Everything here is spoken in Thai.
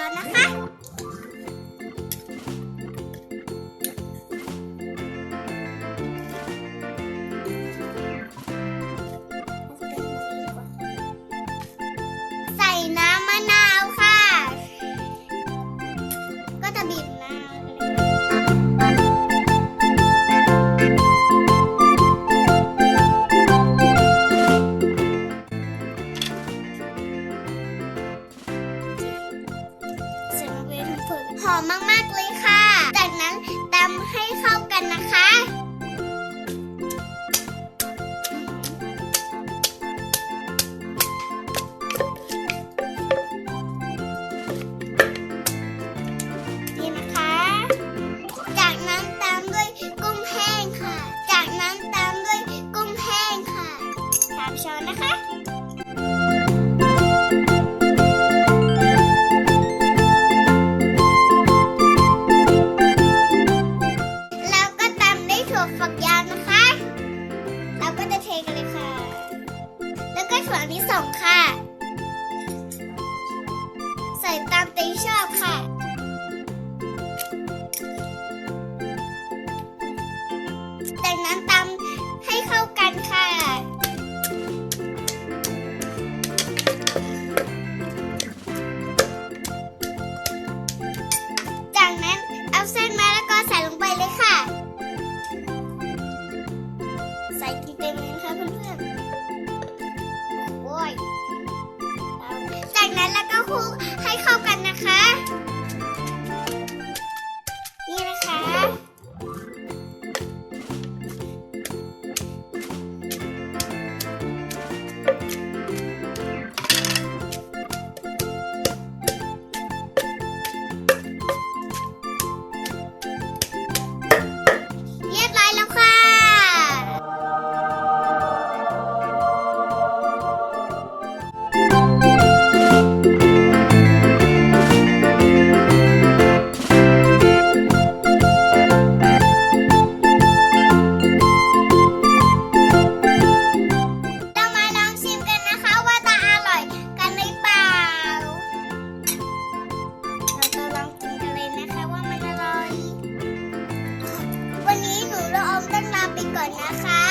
อนนะคะใส่น้ำมะนาวค่ะก็จะบีบน้ำหอมมากๆเลยค่ะจากนั้นตำให้เข้ากันนะคะนี่นะคะจากนั้นตามด้วยกุ้งแห้งค่ะจากนั้นตามด้วยกุ้งแห้งค่ะ3 ช้อนนะคะฝักยาวนะคะเราก็จะเทกันเลยค่ะแล้วก็ถั่วลิสงค่ะใส่ตามใจชอบค่ะจากนั้นตำให้เข้ากันค่ะจากนั้นเอาเส้นมะละกอใส่ลงไปเลยค่ะใส่กินเต็มเลยนะคะเพื่อนๆโอ้ยจากนั้นแล้วก็คลุกให้เข้ากันนะคะนี่นะคะเรียบร้อยแล้วค่ะวันนี้หนูละออมต้องลาไปก่อนนะคะ